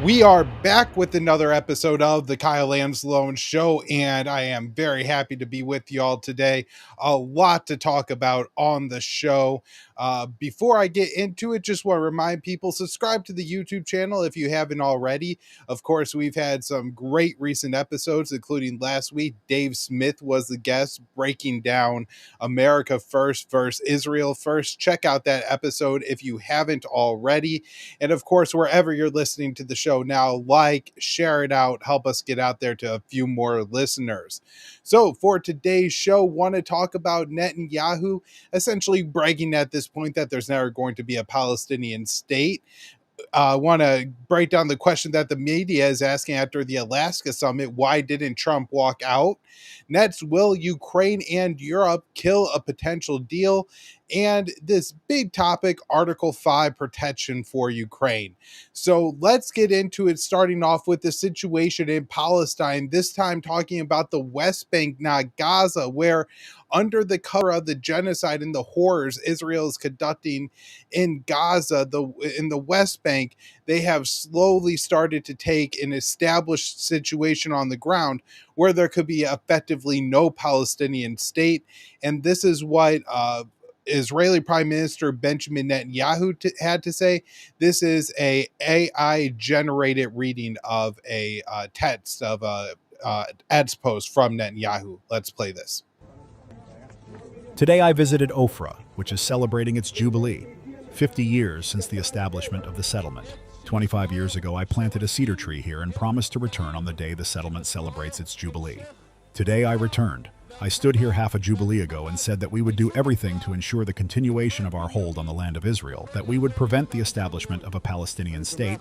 We are back with another episode of the Kyle Anslone Show, and I am very happy to be with y'all today. A lot to talk about on the show. Before I get into it, just want to remind people, subscribe to the YouTube channel if you haven't already. Of course, we've had some great recent episodes, including last week. Dave Smith was the guest, breaking down America First versus Israel First. Check out that episode if you haven't already. And of course, wherever you're listening to the show now, like, share it out, help us get out there to a few more listeners. So for today's show, want to talk about Netanyahu essentially bragging at this point that there's never going to be a Palestinian state. Want to break down the question that the media is asking after the Alaska summit. Why didn't Trump walk out? Next, will Ukraine and Europe kill a potential deal? And this big topic, Article 5 protection for Ukraine. So let's get into it, starting off with the situation in Palestine, this time talking about the West Bank, not Gaza, where under the cover of the genocide and the horrors Israel is conducting in Gaza, in the West Bank, they have slowly started to take an established situation on the ground where there could be effectively no Palestinian state. And this is what Israeli Prime Minister Benjamin Netanyahu had to say. This is a AI generated reading of a text of a ads post from Netanyahu. Let's play this. Today I visited Ofra, which is celebrating its jubilee, 50 years since the establishment of the settlement. 25 years ago, I planted a cedar tree here and promised to return on the day the settlement celebrates its jubilee. Today I returned. I stood here half a jubilee ago and said that we would do everything to ensure the continuation of our hold on the land of Israel, that we would prevent the establishment of a Palestinian state,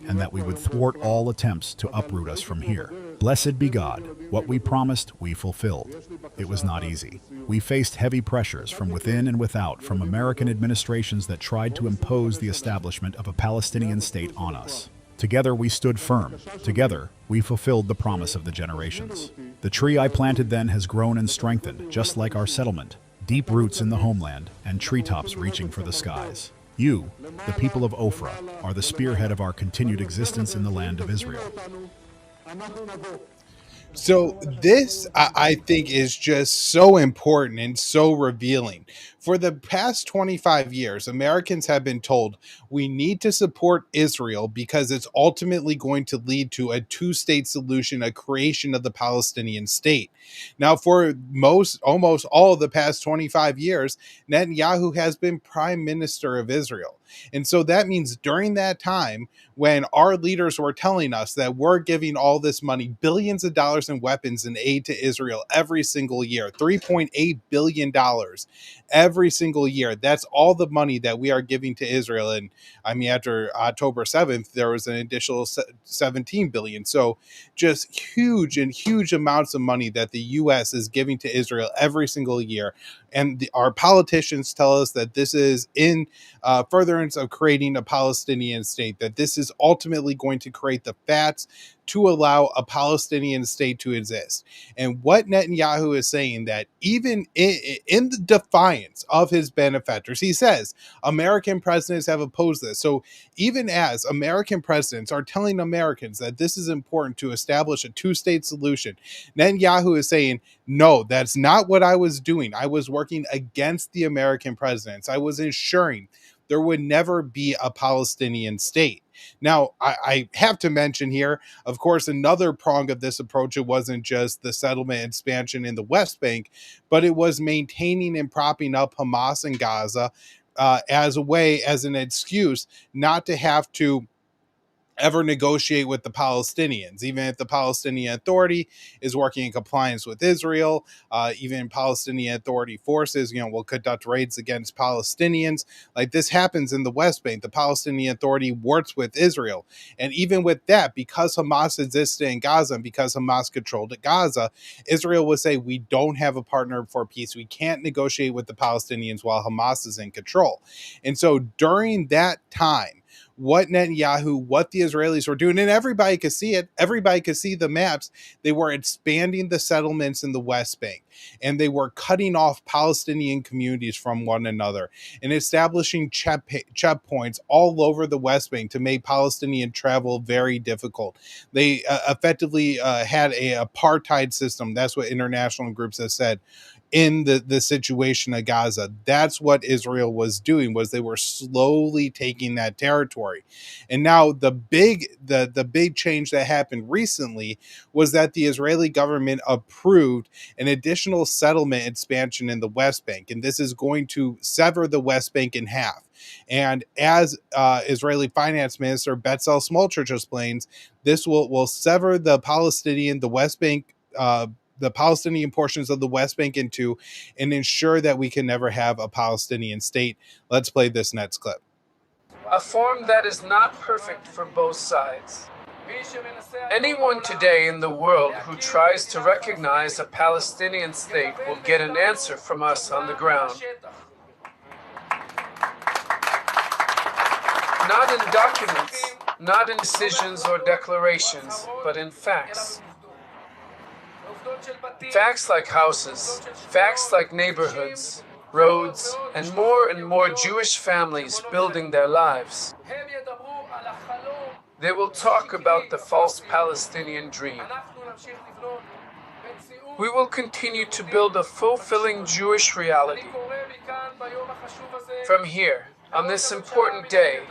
and that we would thwart all attempts to uproot us from here. Blessed be God. What we promised, we fulfilled. It was not easy. We faced heavy pressures from within and without from American administrations that tried to impose the establishment of a Palestinian state on us. Together we stood firm. Together we fulfilled the promise of the generations. The tree I planted then has grown and strengthened, just like our settlement. Deep roots in the homeland and treetops reaching for the skies. You, the people of Ofra, are the spearhead of our continued existence in the land of Israel. So this, I think, is just so important and so revealing. For the past 25 years, Americans have been told we need to support Israel because it's ultimately going to lead to a two-state solution, a creation of the Palestinian state. Now, for almost all of the past 25 years, Netanyahu has been prime minister of Israel. And so that means during that time, when our leaders were telling us that we're giving all this money, billions of dollars in weapons and aid to Israel every single year, $3.8 billion every single year. That's all the money that we are giving to Israel. And I mean, after October 7th, there was an additional 17 billion. So just huge amounts of money that the U.S. is giving to Israel every single year. And our politicians tell us that this is in furtherance of creating a Palestinian state, that this is ultimately going to create the facts to allow a Palestinian state to exist. And what Netanyahu is saying, that even in the defiance of his benefactors, he says American presidents have opposed this. So even as American presidents are telling Americans that this is important to establish a two-state solution, Netanyahu is saying, no, that's not what I was doing. I was working against the American presidents. I was ensuring there would never be a Palestinian state. Now, I have to mention here, of course, another prong of this approach, it wasn't just the settlement expansion in the West Bank, but it was maintaining and propping up Hamas in Gaza as a way, as an excuse not to have to ever negotiate with the Palestinians, even if the Palestinian Authority is working in compliance with Israel. Even Palestinian Authority forces, will conduct raids against Palestinians. Like this happens in the West Bank. The Palestinian Authority works with Israel. And even with that, because Hamas existed in Gaza and because Hamas controlled Gaza, Israel would say, we don't have a partner for peace. We can't negotiate with the Palestinians while Hamas is in control. And so during that time, what Netanyahu, what the Israelis were doing, and everybody could see it. Everybody could see the maps. They were expanding the settlements in the West Bank, and they were cutting off Palestinian communities from one another and establishing checkpoints all over the West Bank to make Palestinian travel very difficult. They effectively had a apartheid system. That's what international groups have said in the situation of Gaza. That's what Israel was doing, was they were slowly taking that territory. And now the big change that happened recently was that the Israeli government approved an additional settlement expansion in the West Bank, and this is going to sever the West Bank in half. And as Israeli Finance Minister Bezalel Smotrich explains, this will sever the West Bank, the Palestinian portions of the West Bank in two, and ensure that we can never have a Palestinian state. Let's play this next clip. A form that is not perfect for both sides. Anyone today in the world who tries to recognize a Palestinian state will get an answer from us on the ground. Not in documents, not in decisions or declarations, but in facts. Facts like houses, facts like neighborhoods, roads, and more Jewish families building their lives. They will talk about the false Palestinian dream. We will continue to build a fulfilling Jewish reality. From here, on this important day,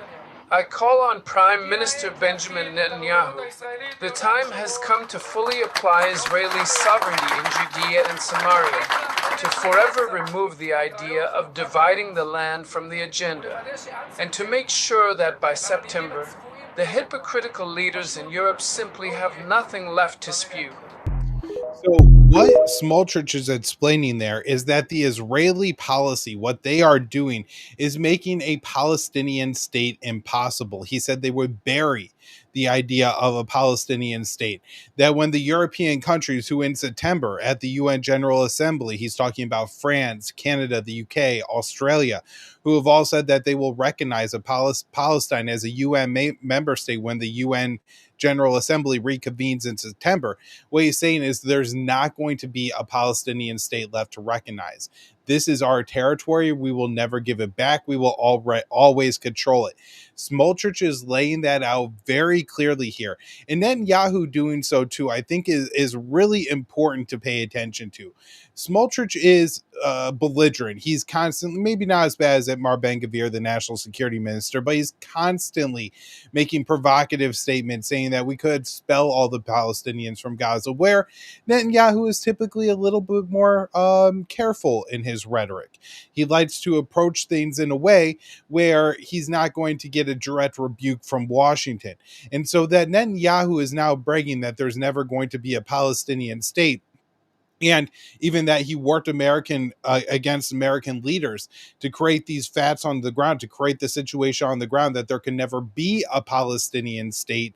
I call on Prime Minister Benjamin Netanyahu. The time has come to fully apply Israeli sovereignty in Judea and Samaria, to forever remove the idea of dividing the land from the agenda, and to make sure that by September, the hypocritical leaders in Europe simply have nothing left to spew. So what Smotrich is explaining there is that the Israeli policy, what they are doing, is making a Palestinian state impossible. He said they would bury the idea of a Palestinian state. That when the European countries who in September at the UN General Assembly, he's talking about France, Canada, the UK, Australia, who have all said that they will recognize Palestine as a UN member state when the UN General Assembly reconvenes in September. What he's saying is there's not going to be a Palestinian state left to recognize. This is our territory. We will never give it back. We will always control it. Smotrich is laying that out very clearly here. And Netanyahu doing so too, I think is really important to pay attention to. Smotrich is belligerent. He's constantly, maybe not as bad as Itamar Ben-Gvir, the national security minister, but he's constantly making provocative statements saying that we could expel all the Palestinians from Gaza, where Netanyahu is typically a little bit more careful in his rhetoric. He likes to approach things in a way where he's not going to get a direct rebuke from Washington. And so that Netanyahu is now bragging that there's never going to be a Palestinian state, and even that he worked against American leaders to create these facts on the ground, to create the situation on the ground that there can never be a Palestinian state.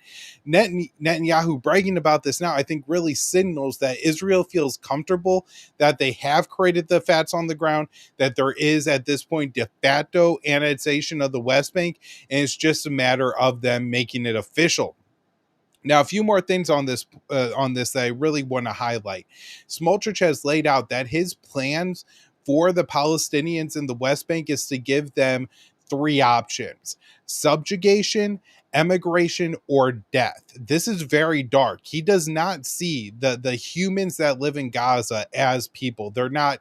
Netanyahu bragging about this now, I think, really signals that Israel feels comfortable that they have created the facts on the ground, that there is at this point de facto annexation of the West Bank, and it's just a matter of them making it official. Now, a few more things on this that I really want to highlight. Smotrich has laid out that his plans for the Palestinians in the West Bank is to give them three options: subjugation, emigration, or death. This is very dark. He does not see the humans that live in Gaza as people. They're not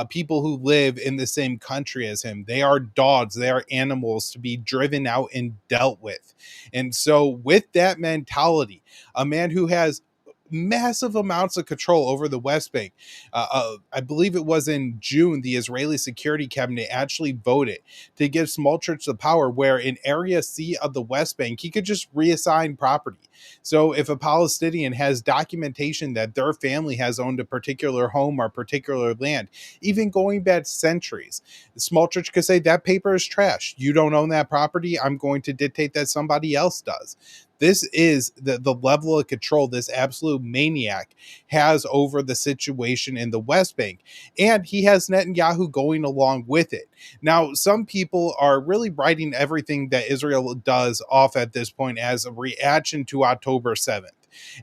people who live in the same country as him. They are dogs. They are animals to be driven out and dealt with. And so, with that mentality, a man who has massive amounts of control over the West Bank. I believe it was in June, the Israeli Security Cabinet actually voted to give Smotrich the power where in Area C of the West Bank, he could just reassign property. So if a Palestinian has documentation that their family has owned a particular home or particular land, even going back centuries, Smotrich could say that paper is trash. You don't own that property. I'm going to dictate that somebody else does. This is the level of control this absolute maniac has over the situation in the West Bank. And he has Netanyahu going along with it. Now, some people are really writing everything that Israel does off at this point as a reaction to October 7th.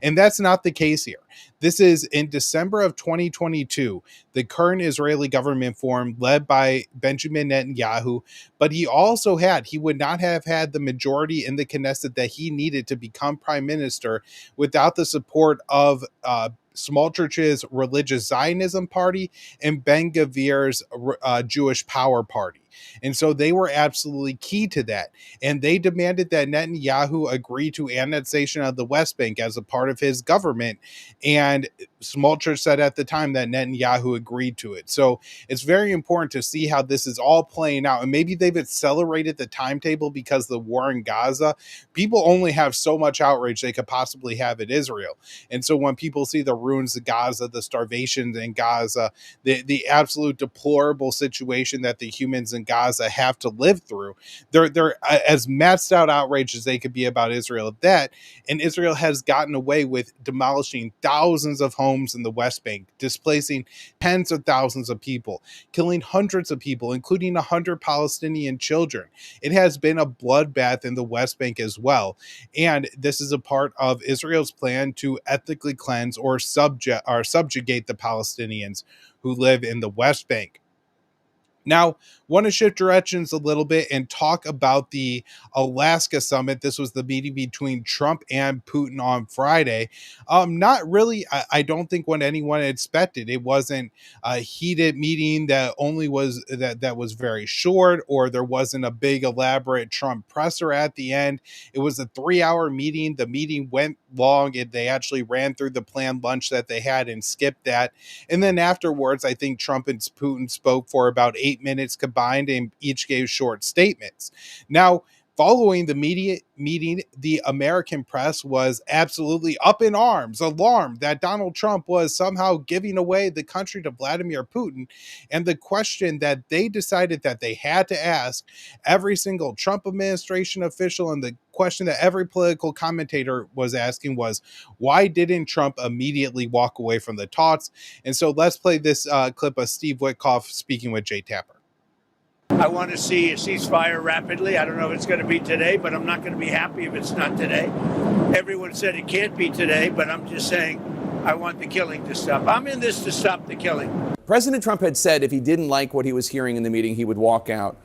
And that's not the case here. This is in December of 2022, the current Israeli government formed, led by Benjamin Netanyahu, but he would not have had the majority in the Knesset that he needed to become prime minister without the support of Smotrich's religious Zionism party and Ben Gavir's Jewish Power Party. And so they were absolutely key to that. And they demanded that Netanyahu agree to annexation of the West Bank as a part of his government. And Smotrich said at the time that Netanyahu agreed to it. So it's very important to see how this is all playing out. And maybe they've accelerated the timetable because the war in Gaza. People only have so much outrage they could possibly have at Israel. And so when people see the ruins of Gaza, the starvation in Gaza, the absolute deplorable situation that the humans in Gaza have to live through, they're as maxed out outraged as they could be about Israel at that. And Israel has gotten away with demolishing thousands of homes in the West Bank, displacing tens of thousands of people, killing hundreds of people, including 100 Palestinian children. It has been a bloodbath in the West Bank as well. And this is a part of Israel's plan to ethnically cleanse or subjugate the Palestinians who live in the West Bank. Now, want to shift directions a little bit and talk about the Alaska summit. This was the meeting between Trump and Putin on Friday. Not really, I don't think what anyone expected. It wasn't a heated meeting that was very short, or there wasn't a big elaborate Trump presser at the end. It was a 3-hour meeting. The meeting went long, and they actually ran through the planned lunch that they had and skipped that. And then afterwards, I think Trump and Putin spoke for about 8 minutes combined and each gave short statements. Now, following the meeting, the American press was absolutely up in arms, alarmed that Donald Trump was somehow giving away the country to Vladimir Putin. And the question that they decided that they had to ask every single Trump administration official, and the question that every political commentator was asking, was, why didn't Trump immediately walk away from the talks? And so let's play this clip of Steve Witkoff speaking with Jay Tapper. I want to see a ceasefire rapidly. I don't know if it's going to be today, but I'm not going to be happy if it's not today. Everyone said it can't be today, but I'm just saying I want the killing to stop. I'm in this to stop the killing. President Trump had said if he didn't like what he was hearing in the meeting, he would walk out.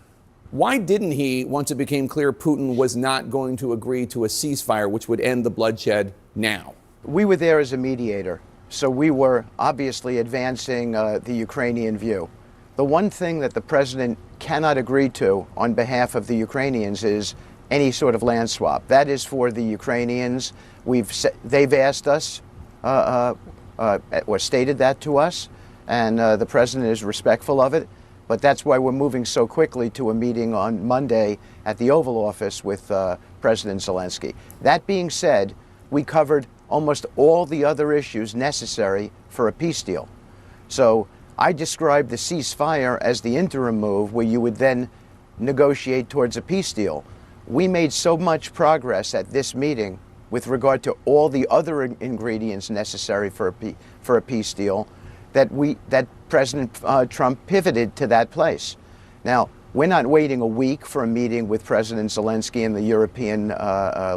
Why didn't he, once it became clear Putin was not going to agree to a ceasefire, which would end the bloodshed now? We were there as a mediator, so we were obviously advancing the Ukrainian view. The one thing that the president cannot agree to on behalf of the Ukrainians is any sort of land swap. That is for the Ukrainians. They've asked us or stated that to us, and the president is respectful of it. But that's why we're moving so quickly to a meeting on Monday at the Oval Office with President Zelensky. That being said, we covered almost all the other issues necessary for a peace deal. So I described the ceasefire as the interim move where you would then negotiate towards a peace deal. We made so much progress at this meeting with regard to all the other ingredients necessary for a peace deal that President Trump pivoted to that place. Now, we're not waiting a week for a meeting with President Zelensky and the European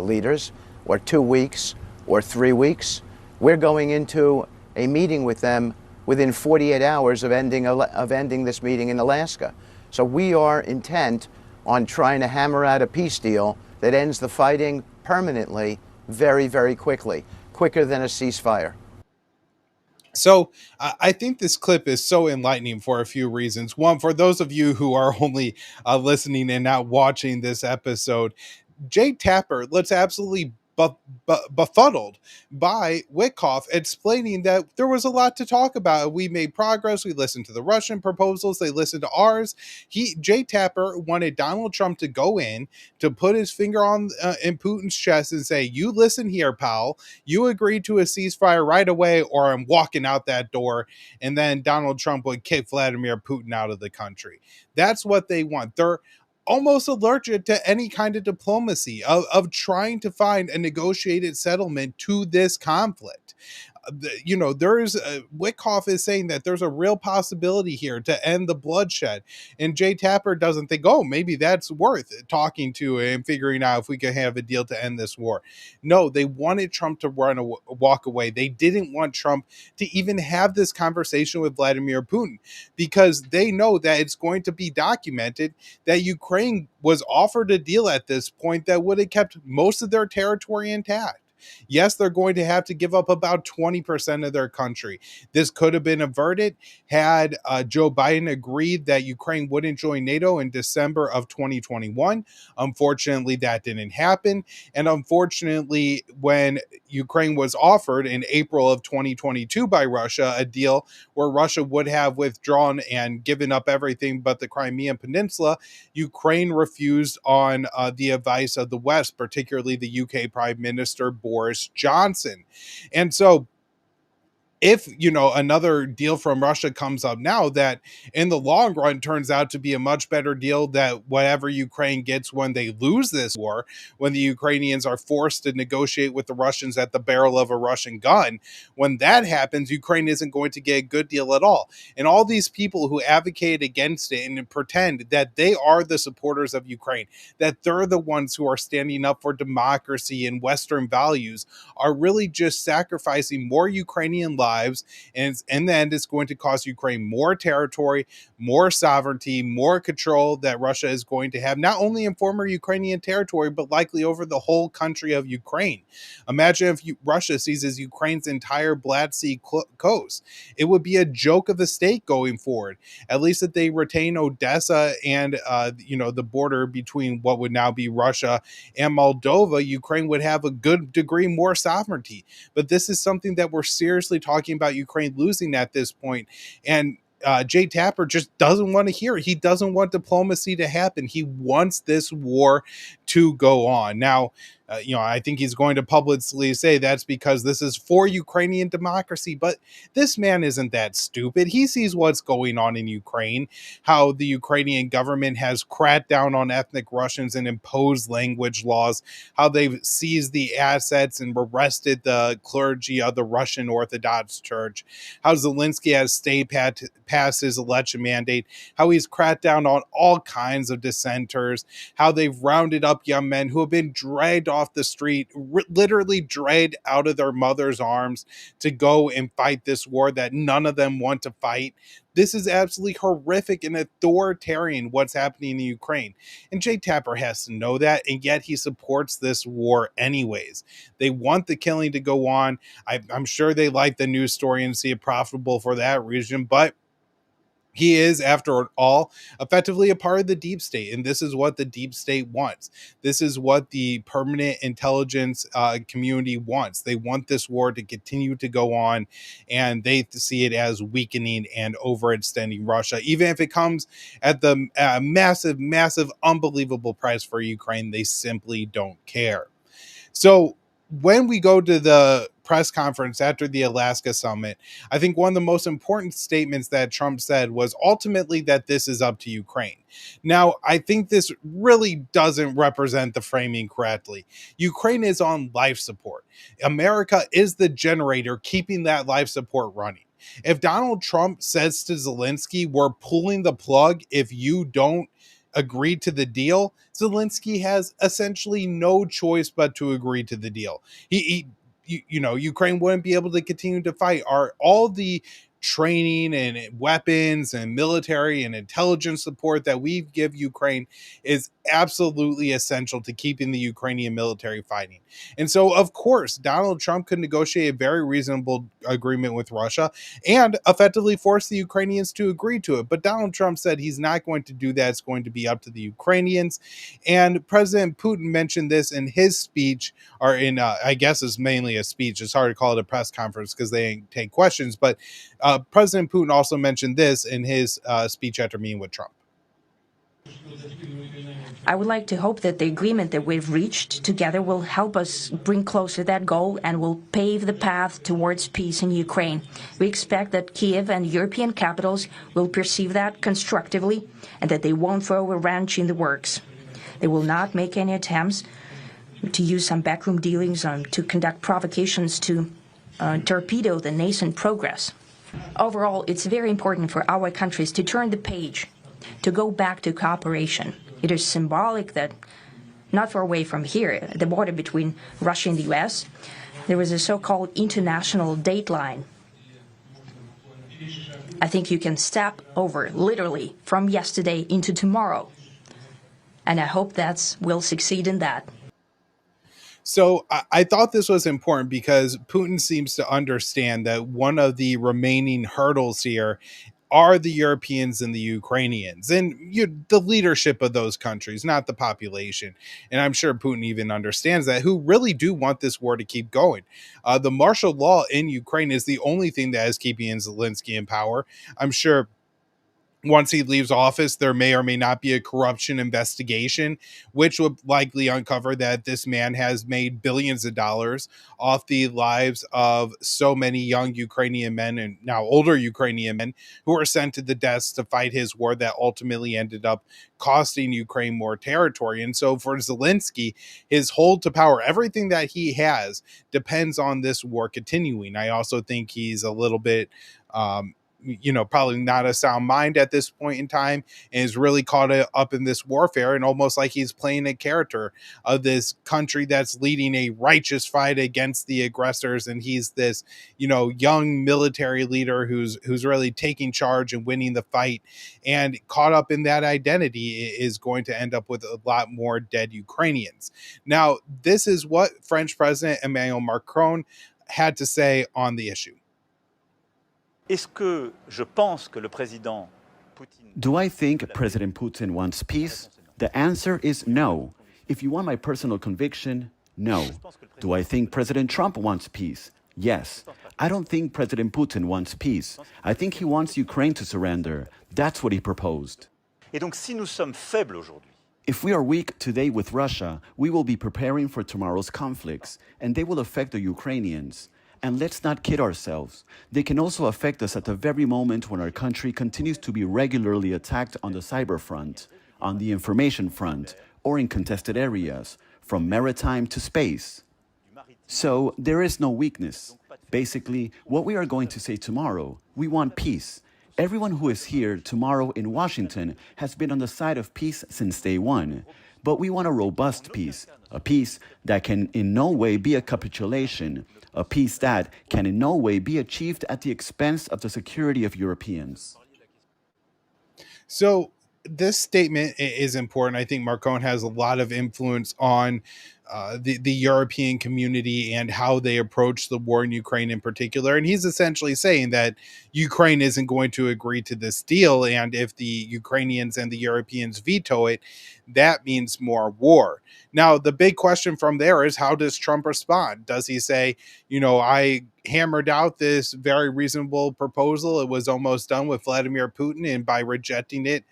leaders, or 2 weeks, or 3 weeks. We're going into a meeting with them within 48 hours of ending this meeting in Alaska. So we are intent on trying to hammer out a peace deal that ends the fighting permanently very, very quickly, quicker than a ceasefire. So I think this clip is so enlightening for a few reasons. One, for those of you who are only listening and not watching this episode, Jay Tapper looks absolutely befuddled by Witkoff, explaining that there was a lot to talk about. We made progress. We listened to the Russian proposals. They listened to ours. Jay Tapper wanted Donald Trump to go in, to put his finger on in Putin's chest and say, you listen here, pal. You agreed to a ceasefire right away, or I'm walking out that door. And then Donald Trump would kick Vladimir Putin out of the country. That's what they want. almost allergic to any kind of diplomacy, of trying to find a negotiated settlement to this conflict. There's Wickoff is saying that there's a real possibility here to end the bloodshed, and Jay Tapper doesn't think, oh, maybe that's worth talking to and figuring out if we can have a deal to end this war. No, they wanted Trump to walk away. They didn't want Trump to even have this conversation with Vladimir Putin, because they know that it's going to be documented that Ukraine was offered a deal at this point that would have kept most of their territory intact. Yes, they're going to have to give up about 20% of their country. This could have been averted had Joe Biden agreed that Ukraine wouldn't join NATO in December of 2021. Unfortunately, that didn't happen. And unfortunately, when Ukraine was offered in April of 2022 by Russia a deal where Russia would have withdrawn and given up everything but the Crimean Peninsula, Ukraine refused on the advice of the West, particularly the UK Prime Minister Boris Johnson. And so if another deal from Russia comes up now that in the long run turns out to be a much better deal that whatever Ukraine gets when they lose this war, when the Ukrainians are forced to negotiate with the Russians at the barrel of a Russian gun, when that happens, Ukraine isn't going to get a good deal at all. And all these people who advocate against it and pretend that they are the supporters of Ukraine, that they're the ones who are standing up for democracy and Western values, are really just sacrificing more Ukrainian lives, and in the end, it's going to cost Ukraine more territory, more sovereignty, more control that Russia is going to have, not only in former Ukrainian territory, but likely over the whole country of Ukraine. Imagine if Russia seizes Ukraine's entire Black Sea coast. It would be a joke of a state going forward. At least that they retain Odessa and the border between what would now be Russia and Moldova, Ukraine would have a good degree more sovereignty. But this is something that we're seriously talking about Ukraine losing at this point. And Jay Tapper just doesn't want to hear it. He doesn't want diplomacy to happen. He wants this war to go on. Now, I think he's going to publicly say that's because this is for Ukrainian democracy, but this man isn't that stupid. He sees what's going on in Ukraine, how the Ukrainian government has cracked down on ethnic Russians and imposed language laws, how they've seized the assets and arrested the clergy of the Russian Orthodox Church, how Zelensky has stayed past his election mandate, how he's cracked down on all kinds of dissenters, how they've rounded up young men who have been dragged off the street, literally dragged out of their mother's arms to go and fight this war that none of them want to fight. This is absolutely horrific and authoritarian what's happening in Ukraine. And Jay Tapper has to know that, and yet he supports this war anyways. They want the killing to go on. I'm sure they like the news story and see it profitable for that reason, but he is, after all, effectively a part of the deep state, and this is what the deep state wants. This is what the permanent intelligence community wants. They want this war to continue to go on, and they see it as weakening and overextending Russia. Even if it comes at the massive, massive, unbelievable price for Ukraine, they simply don't care. So when we go to the press conference after the Alaska summit, I think one of the most important statements that Trump said was ultimately that this is up to Ukraine. Now, I think this really doesn't represent the framing correctly. Ukraine is on life support. America is the generator keeping that life support running. If Donald Trump says to Zelensky, we're pulling the plug if you don't agree to the deal, Zelensky has essentially no choice but to agree to the deal. Ukraine wouldn't be able to continue to fight. All the training and weapons and military and intelligence support that we give Ukraine is absolutely essential to keeping the Ukrainian military fighting. And so, of course, Donald Trump could negotiate a very reasonable agreement with Russia and effectively force the Ukrainians to agree to it. But Donald Trump said he's not going to do that. It's going to be up to the Ukrainians. And President Putin mentioned this in his speech, or in, I guess it's mainly a speech. It's hard to call it a press conference because they ain't take questions. But President Putin also mentioned this in his speech after meeting with Trump. I would like to hope that the agreement that we've reached together will help us bring closer that goal and will pave the path towards peace in Ukraine. We expect that Kiev and European capitals will perceive that constructively and that they won't throw a wrench in the works. They will not make any attempts to use some backroom dealings to conduct provocations to torpedo the nascent progress. Overall, it's very important for our countries to turn the page, to go back to cooperation. It is symbolic that not far away from here, at the border between Russia and the US, there was a so-called international date line. I think you can step over, literally, from yesterday into tomorrow. And I hope that we'll succeed in that. So I thought this was important because Putin seems to understand that one of the remaining hurdles here are the Europeans and the Ukrainians and the leadership of those countries, not the population. And I'm sure Putin even understands that, who really do want this war to keep going. The martial law in Ukraine is the only thing that is keeping Zelensky in power. I'm sure once he leaves office, there may or may not be a corruption investigation, which would likely uncover that this man has made billions of dollars off the lives of so many young Ukrainian men and now older Ukrainian men who were sent to the deaths to fight his war that ultimately ended up costing Ukraine more territory. And so for Zelensky, his hold to power, everything that he has depends on this war continuing. I also think he's a little bit probably not a sound mind at this point in time, and is really caught up in this warfare, and almost like he's playing a character of this country that's leading a righteous fight against the aggressors, and he's this young military leader who's really taking charge and winning the fight, and caught up in that identity is going to end up with a lot more dead Ukrainians. Now, this is what French President Emmanuel Macron had to say on the issue. Do I think President Putin wants peace? The answer is no. If you want my personal conviction, no. Do I think President Trump wants peace? Yes. I don't think President Putin wants peace. I think he wants Ukraine to surrender. That's what he proposed. If we are weak today with Russia, we will be preparing for tomorrow's conflicts, and they will affect the Ukrainians. And let's not kid ourselves. They can also affect us at the very moment when our country continues to be regularly attacked on the cyber front, on the information front, or in contested areas, from maritime to space. So there is no weakness. Basically, what we are going to say tomorrow, we want peace. Everyone who is here tomorrow in Washington has been on the side of peace since day one. But we want a robust peace, a peace that can in no way be a capitulation, a peace that can in no way be achieved at the expense of the security of Europeans. So this statement is important. I think Macron has a lot of influence on the European community and how they approach the war in Ukraine in particular. And he's essentially saying that Ukraine isn't going to agree to this deal. And if the Ukrainians and the Europeans veto it, that means more war. Now, the big question from there is, how does Trump respond? Does he say, I hammered out this very reasonable proposal. It was almost done with Vladimir Putin. And by rejecting it,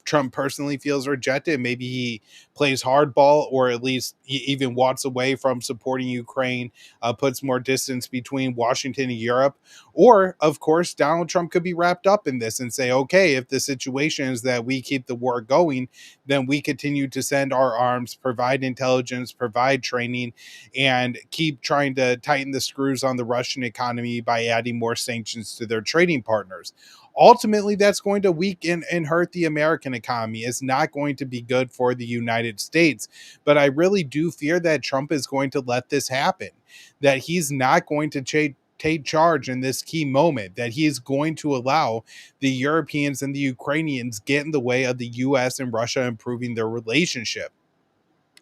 Trump personally feels rejected. Maybe he plays hardball, or at least he even walks away from supporting Ukraine, puts more distance between Washington and Europe. Or, of course, Donald Trump could be wrapped up in this and say, okay, if the situation is that we keep the war going, then we continue to send our arms, provide intelligence, provide training, and keep trying to tighten the screws on the Russian economy by adding more sanctions to their trading partners. Ultimately, that's going to weaken and hurt the American economy. It's not going to be good for the United States. But I really do fear that Trump is going to let this happen, that he's not going to take charge in this key moment, that he is going to allow the Europeans and the Ukrainians get in the way of the US and Russia improving their relationship.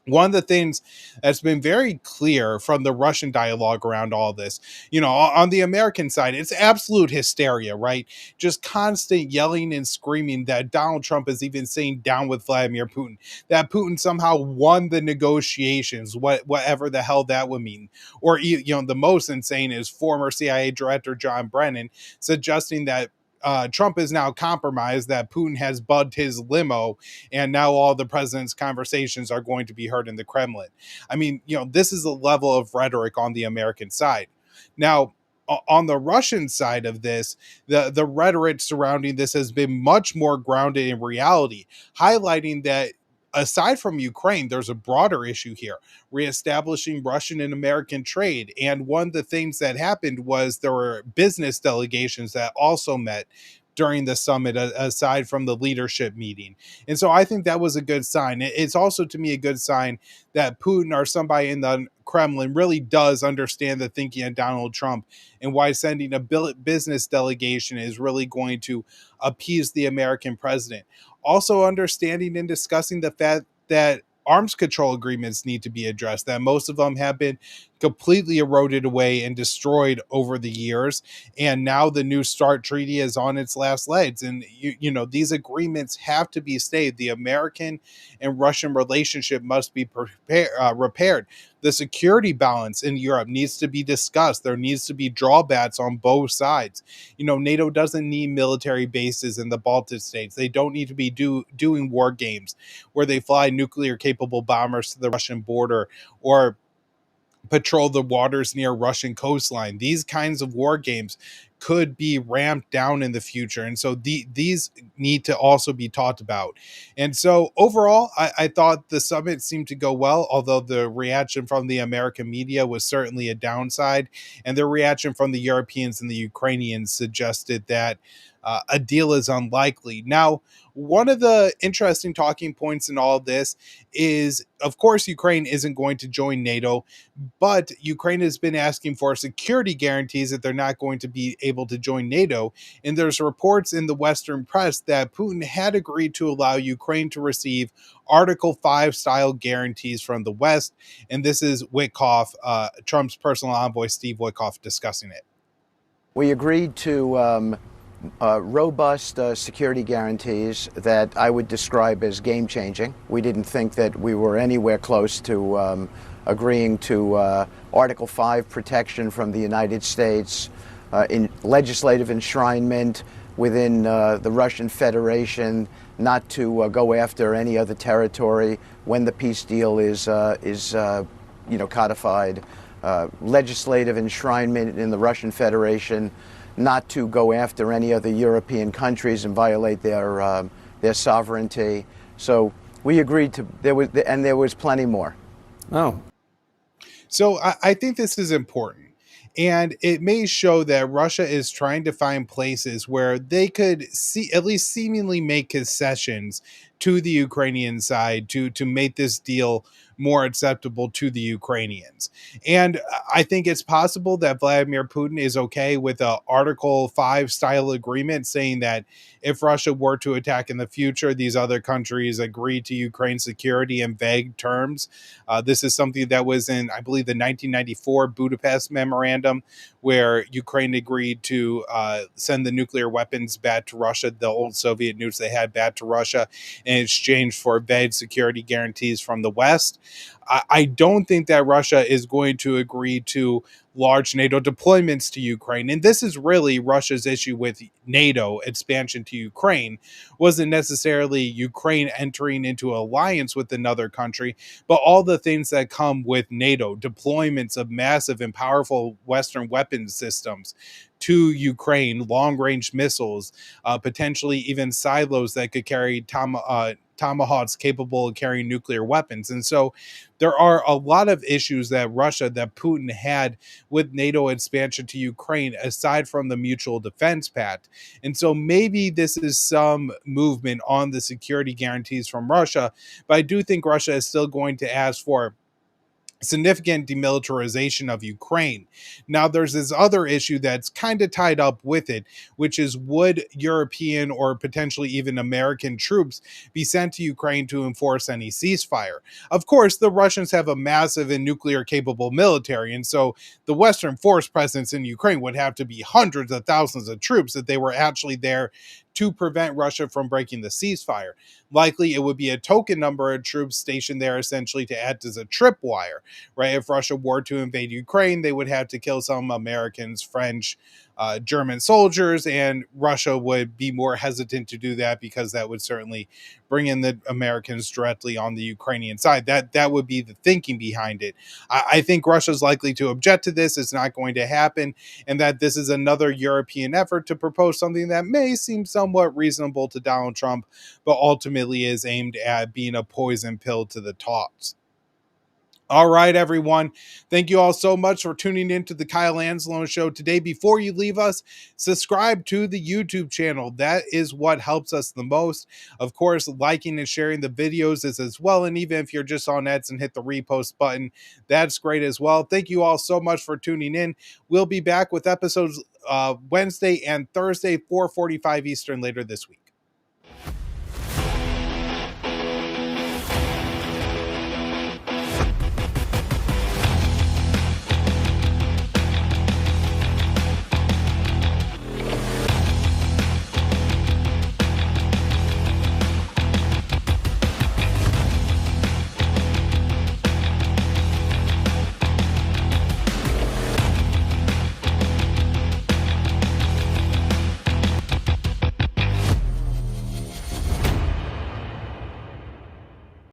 One of the things that's been very clear from the Russian dialogue around all this, on the American side, it's absolute hysteria, right? Just constant yelling and screaming that Donald Trump is even saying down with Vladimir Putin, that Putin somehow won the negotiations, whatever the hell that would mean. Or, the most insane is former CIA Director John Brennan suggesting that Trump is now compromised, that Putin has bugged his limo, and now all the president's conversations are going to be heard in the Kremlin. I mean, this is a level of rhetoric on the American side. Now, on the Russian side of this, the rhetoric surrounding this has been much more grounded in reality, highlighting that aside from Ukraine, there's a broader issue here, reestablishing Russian and American trade. And one of the things that happened was there were business delegations that also met during the summit, aside from the leadership meeting. And so I think that was a good sign. It's also, to me, a good sign that Putin or somebody in the Kremlin really does understand the thinking of Donald Trump, and why sending a business delegation is really going to appease the American president. Also understanding and discussing the fact that arms control agreements need to be addressed, that most of them have been completely eroded away and destroyed over the years, and now the New START treaty is on its last legs. And these agreements have to be stayed. The American and Russian relationship must be repaired. The security balance in Europe needs to be discussed. There needs to be drawbacks on both sides. NATO doesn't need military bases in the Baltic states. They don't need to be doing war games where they fly nuclear capable bombers to the Russian border or patrol the waters near Russian coastline. These kinds of war games could be ramped down in the future. And so these need to also be talked about. And so overall, I thought the summit seemed to go well, although the reaction from the American media was certainly a downside. And the reaction from the Europeans and the Ukrainians suggested that a deal is unlikely. Now, one of the interesting talking points in all of this is, of course, Ukraine isn't going to join NATO, but Ukraine has been asking for security guarantees that they're not going to be able to join NATO. And there's reports in the Western press that Putin had agreed to allow Ukraine to receive Article 5 style guarantees from the West. And this is Witkoff, Trump's personal envoy, Steve Witkoff, discussing it. We agreed to robust security guarantees that I would describe as game-changing. We didn't think that we were anywhere close to agreeing to Article 5 protection from the United States, in legislative enshrinement within the Russian Federation, not to go after any other territory when the peace deal is codified, legislative enshrinement in the Russian Federation, not to go after any other European countries and violate their sovereignty. So we agreed to, there was plenty more. Oh. So I think this is important. And it may show that Russia is trying to find places where they could at least seemingly make concessions to the Ukrainian side to make this deal more acceptable to the Ukrainians. And I think it's possible that Vladimir Putin is okay with a Article 5 style agreement, saying that if Russia were to attack in the future, these other countries agree to Ukraine's security in vague terms. This is something that was in, I believe, the 1994 Budapest Memorandum, where Ukraine agreed to send the nuclear weapons back to Russia, the old Soviet nukes they had back to Russia, in exchange for vague security guarantees from the West. I don't think that Russia is going to agree to large NATO deployments to Ukraine. And this is really Russia's issue with NATO expansion to Ukraine. Wasn't necessarily Ukraine entering into alliance with another country, but all the things that come with NATO, deployments of massive and powerful Western weapons systems to Ukraine, long-range missiles, potentially even silos that could carry tomahawks capable of carrying nuclear weapons. And so there are a lot of issues that Putin had with NATO expansion to Ukraine, aside from the Mutual Defense Pact. And so maybe this is some movement on the security guarantees from Russia, but I do think Russia is still going to ask for significant demilitarization of Ukraine. Now, there's this other issue that's kind of tied up with it, which is, would European or potentially even American troops be sent to Ukraine to enforce any ceasefire? Of course, the Russians have a massive and nuclear capable military, and so the Western force presence in Ukraine would have to be hundreds of thousands of troops if they were actually there to prevent Russia from breaking the ceasefire. Likely, it would be a token number of troops stationed there essentially to act as a tripwire, right? If Russia were to invade Ukraine, they would have to kill some Americans, French, German soldiers, and Russia would be more hesitant to do that because that would certainly bring in the Americans directly on the Ukrainian side. That would be the thinking behind it. I think Russia's likely to object to this. It's not going to happen, and that this is another European effort to propose something that may seem somewhat reasonable to Donald Trump, but ultimately is aimed at being a poison pill to the talks. All right, everyone. Thank you all so much for tuning in to the Kyle Anzalone Show today. Before you leave us, subscribe to the YouTube channel. That is what helps us the most. Of course, liking and sharing the videos is as well. And even if you're just on Eds and hit the repost button, that's great as well. Thank you all so much for tuning in. We'll be back with episodes Wednesday and Thursday, 4:45 Eastern later this week.